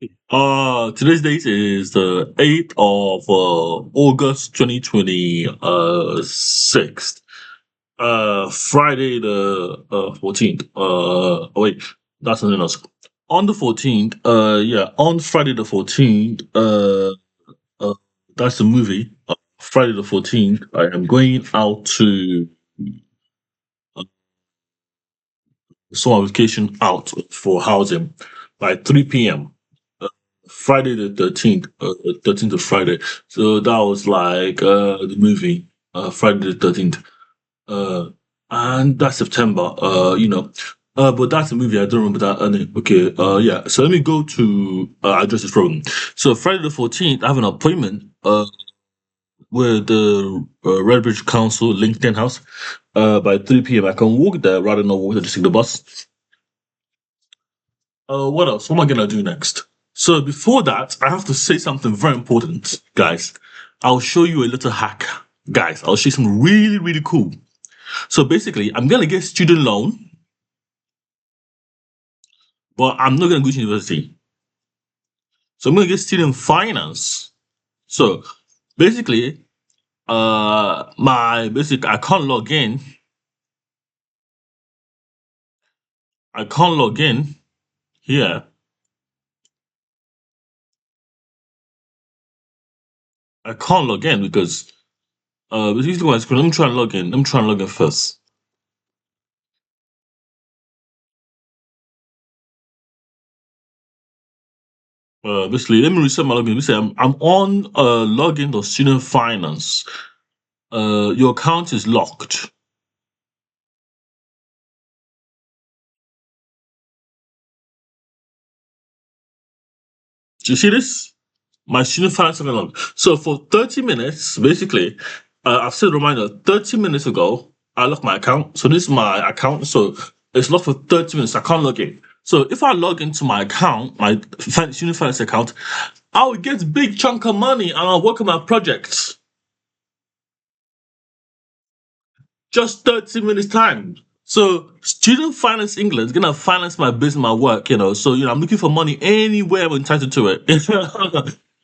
Today's date is the 8th of August 2026. Friday the 14th. Wait, that's something else. On the 14th, on Friday the 14th, uh, that's the movie. Friday the 14th, I am going out to uh, summer vacation out for housing by 3 p.m. Friday the 13th, 13th of Friday. So that was like the movie, Friday the 13th. Uh, and that's September, but that's a movie. I don't remember that. Okay, yeah. So let me go to address this problem. So Friday the 14th, I have an appointment with the Redbridge Council LinkedIn House by 3 p.m. I can walk there rather than walk there, just take the bus. What else? What am I gonna do next? So before that, I have to say something very important, guys. I'll show you a little hack, guys. I'll show you something really, really cool. So basically, I'm gonna get student loan, but I'm not gonna go to university. So I'm gonna get student finance. So basically, I can't log in. I can't log in here. I can't log in because basically my screen. Let me try and log in. Let me try and log in first. Basically, let me reset my login. Basically, I'm on login of student finance. Your account is locked. Do you see this? My student finance account locked. So for 30 minutes, basically, I've set a reminder 30 minutes ago, I locked my account. So this is my account. So it's locked for 30 minutes. I can't log in. So if I log into my account, my student finance account, I will get big chunk of money and I'll work on my projects. Just 30 minutes time. So student finance England is gonna finance my business, my work, So I'm looking for money anywhere I'm entitled to it.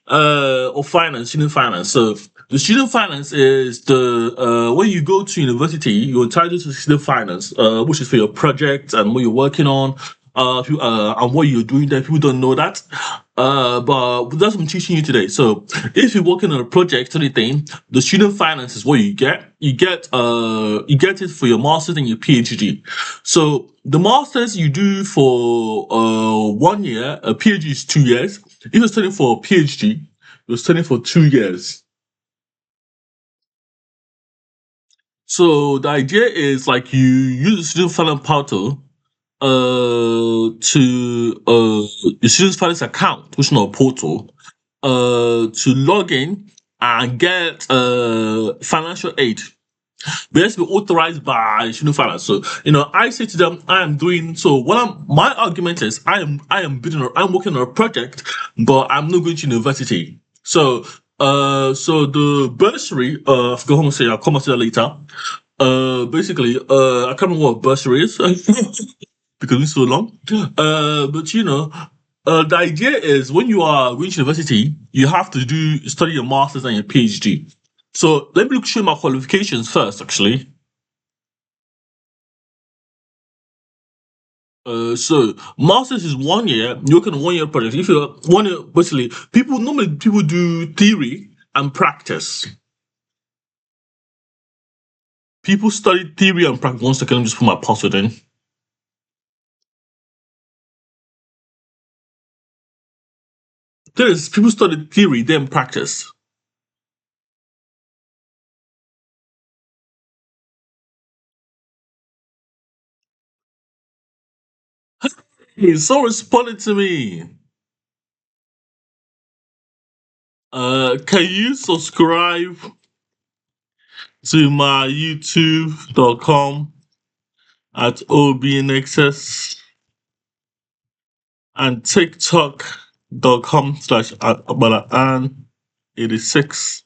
Or finance, student finance. So the student finance is the when you go to university, you're entitled to student finance, which is for your project and what you're working on, and what you're doing there. People don't know that. But that's what I'm teaching you today. So if you're working on a project or anything, the student finance is what you get. You get it for your master's and your PhD. So the master's you do for 1 year, a PhD is 2 years. If you're studying for a PhD, you're studying for 2 years. So the idea is like you use the student finance portal to the student finance account, which is not a portal, to log in and get financial aid. But it has to be authorized by student finance. So I say to them, I am doing so. My argument is, I'm working on a project, but I'm not going to university. So the bursary, I forgot how to say. I'll come to that later. Basically, I can't remember what bursary is because it's so long. But the idea is when you are going to university, you have to study your masters and your PhD. So let me show you my qualifications first, actually. So masters is 1 year. You're working on 1 year project. If you're 1 year, basically, people do theory and practice. People study theory and practice. 1 second, let me just put my password in. People study theory, then practice. Hey, so responded to me. Can you subscribe to my youtube.com at obnxs and tiktok.com/abalaan86.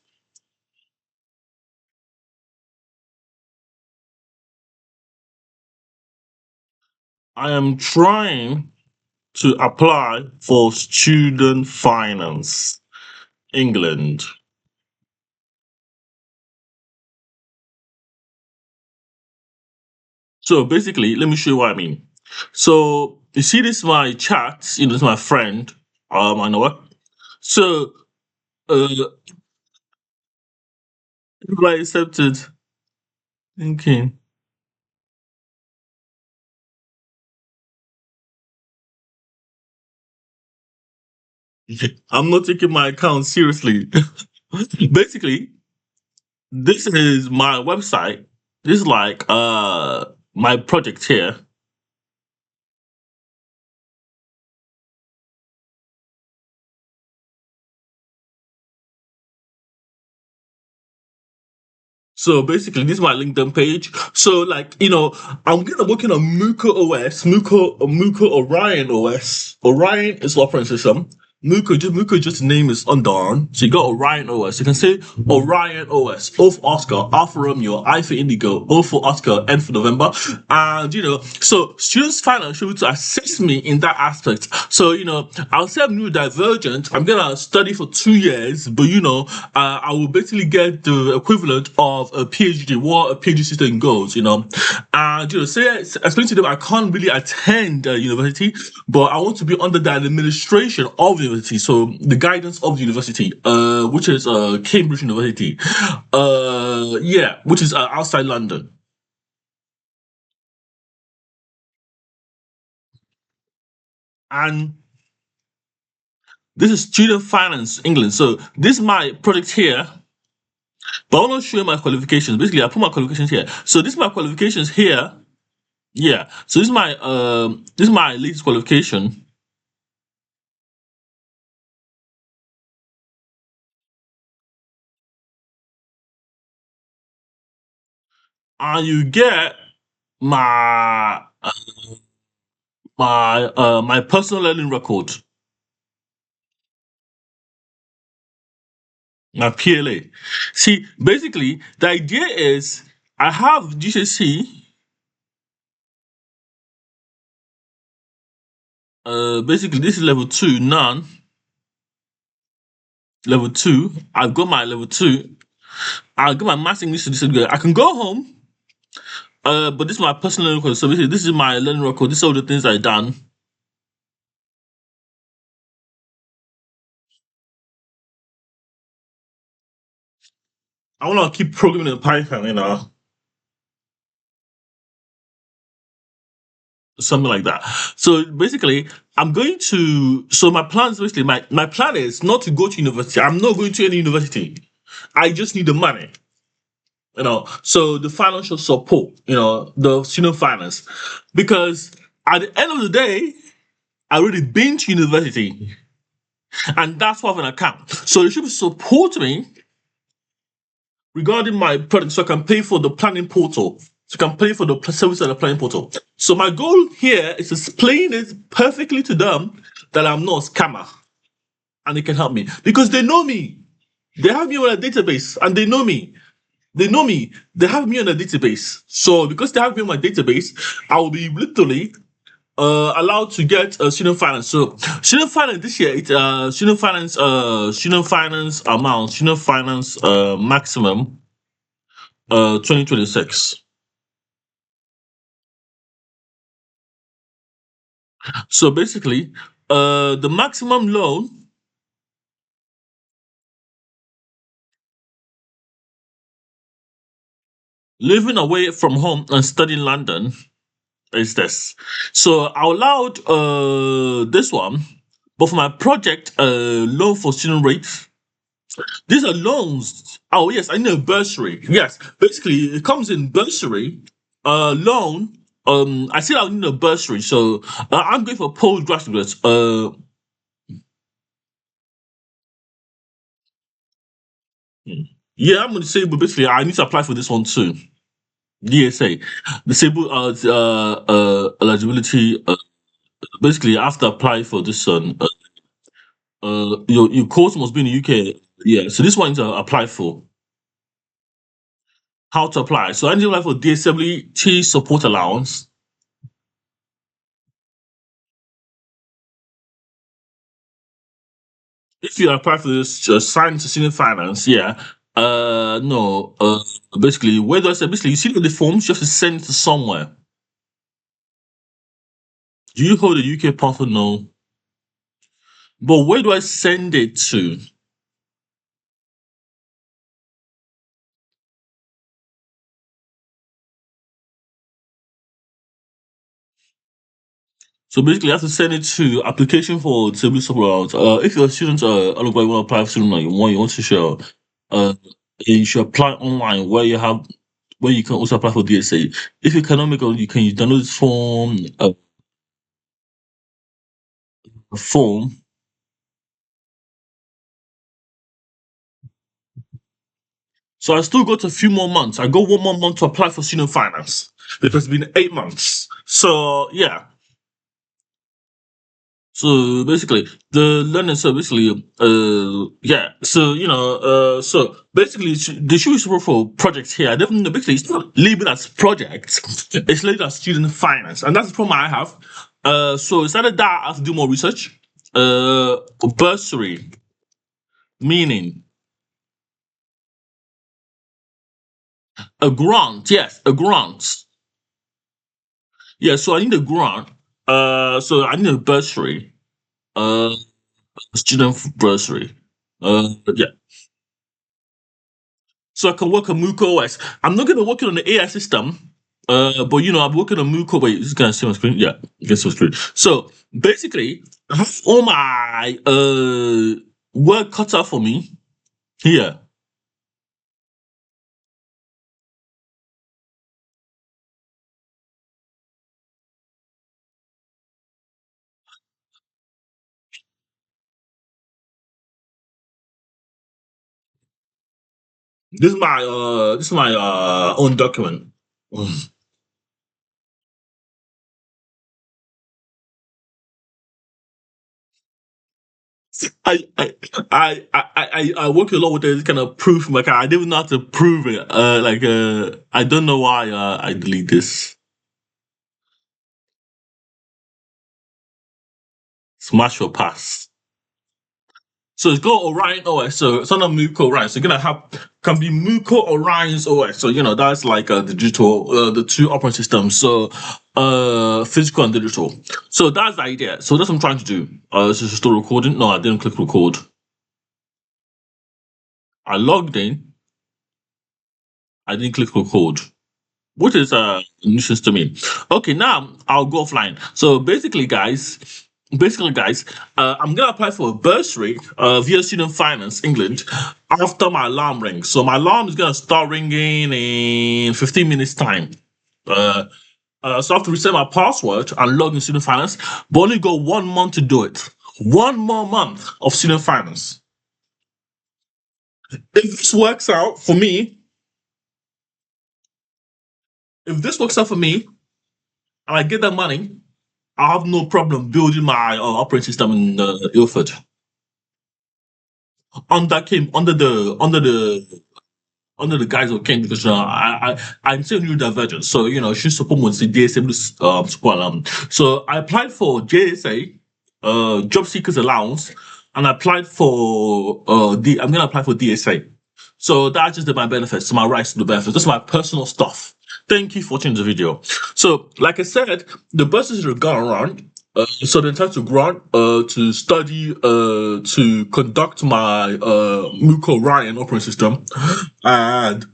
I am trying to apply for student finance, England. So basically, let me show you what I mean. So you see this my chat, this is my friend, I know what. So I accepted thinking I'm not taking my account seriously. Basically, this is my website. This is like my project here. So basically, this is my LinkedIn page. So like, I'm gonna working on MMUCO OS, MMUCO Orion OS. Orion is operating system. MMUCO just the name is undone. So you got Orion OS. You can say Orion OS. O for Oscar, R for Romeo, I for Indigo, O for Oscar, N for November. And so students finance should be able to assist me in that aspect. So I'll say I'm neurodivergent. I'm gonna study for 2 years, but I will basically get the equivalent of a PhD, what a PhD student goes, and say explain to them I can't really attend university, but I want to be under the administration of the university, so the guidance of the university, which is Cambridge University, yeah, which is outside London. And this is student finance England. So this is my project here. But I want to show you my qualifications. Basically, I put my qualifications here. So this is my qualifications here. Yeah. So this is my latest qualification. And you get my my personal learning record, my PLA. See, basically, the idea is I have GCC. Basically, this is level two, none. Level two. I've got my level two. I got my maths English to this degree. I can go home. But this is my personal learning record. So basically, this is my learning record. This is all the things I done. I want to keep programming in Python, something like that. So basically, I'm going to. So my plan is basically my plan is not to go to university. I'm not going to any university. I just need the money. So the financial support, the student finance, because at the end of the day, I already been to university, and that's why I have an account. So they should support me regarding my product, so I can pay for the planning portal. So I can pay for the service of the planning portal. So my goal here is to explain it perfectly to them that I'm not a scammer, and they can help me because they know me. They have me on a database, and they know me. They know me. They have me on a database. So because they have me on my database, I will be literally allowed to get student finance. So student finance this year, it's student finance amount, student finance maximum 2026. So basically, the maximum loan living away from home and studying in London is this. So I allowed this one, but for my project, loan for student rates. These are loans. Oh yes, I know bursary. Yes, basically it comes in bursary, loan. I said I need a bursary, so I'm going for postgraduate. Yeah, I'm gonna say, but basically I need to apply for this one too. DSA, disabled eligibility. Basically, I have to apply for this one. Your course must be in the UK. Yeah, so this one to apply for. How to apply? So I need to apply for disability support allowance. if you apply for this science to senior finance, yeah. No. Basically, where do I say? Basically, you see the forms, you have to send it to somewhere. Do you hold a UK passport? No. But where do I send it to? So basically, you have to send it to application for table support. If you're a student, you want to apply for student, like you want to show, you should apply online where you can also apply for DSA. If you cannot make it, you can download this form. So I still got a few more months. I got one more month to apply for student finance because it's been 8 months. So yeah. So basically, the learning. So basically, yeah. So so basically, the shoe is for projects here. I don't know. Basically, it's not labeled as projects. It's labeled as student finance, and that's the problem I have. So it's either that I have to do more research. Bursary meaning a grant. Yes, a grant. Yeah. So I need a grant. So I need a bursary. Uh, student bursary. Yeah. So I can work on MMUCO OS. I'm not gonna work it on the AI system, but I'm working on MMUCO. Wait, this gonna see my screen. Yeah, you can see my screen. So basically, I have all my work cut out for me here. This is my own document. I work a lot with this kind of proof. Like I didn't know how to prove it. I don't know why I delete this. Smash or pass. So it's got Orion OS. So it's not MMUCO Orion. So you're gonna have can be MMUCO Orion's OS. So that's like the digital, the two operating systems. So physical and digital. So that's the idea. So that's what I'm trying to do. This is still recording. No, I didn't click record. I logged in. I didn't click record, which is a nuisance to me. Okay, now I'll go offline. So basically, guys, I'm gonna apply for a bursary via Student Finance England after my alarm rings. So my alarm is gonna start ringing in 15 minutes time. Uh, so I have to reset my password and log in Student Finance, but only got 1 month to do it. One more month of Student Finance. If this works out for me, if this works out for me, and I get that money, I have no problem building my operating system in Ilford. Under the guise of King because I'm still new divergent. So she's supposed to DSA support So I applied for JSA, job seekers allowance, and I applied for I'm gonna apply for DSA. So that's just my benefits, my rights to the benefits. That's my personal stuff. Thank you for watching the video. So, like I said, the buses are going around. So they entitled to grant to study to conduct my MMUCO Ryan operating system, and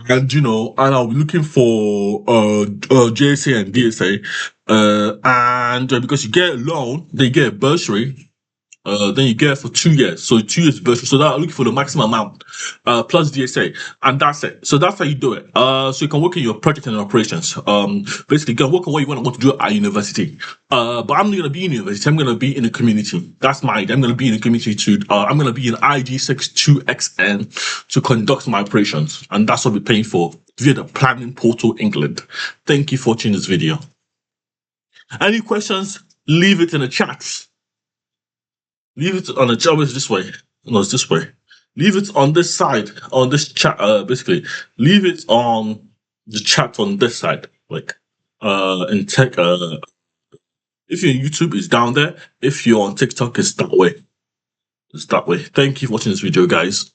and I'll be looking for JSA and DSA, and because you get a loan, they get a bursary, then you get it for 2 years. So 2 years bursary. So that I'm looking for the maximum amount, plus DSA, and that's it. So that's how you do it. So you can work in your project and operations. Basically, you can work on what you want to do at university. But I'm not gonna be in university. I'm gonna be in the community. That's my idea. I'm gonna be in the community to. I'm gonna be in IG62XN to conduct my operations, and that's what we're paying for via the Planning Portal England. Thank you for watching this video. Any questions? Leave it in the chat. Leave it on the chat. It's this way. No, it's this way. Leave it on this side, on this chat. Basically, leave it on the chat on this side. Like, in tech. If you're on YouTube, it's down there. If you're on TikTok, it's that way. It's that way. Thank you for watching this video, guys.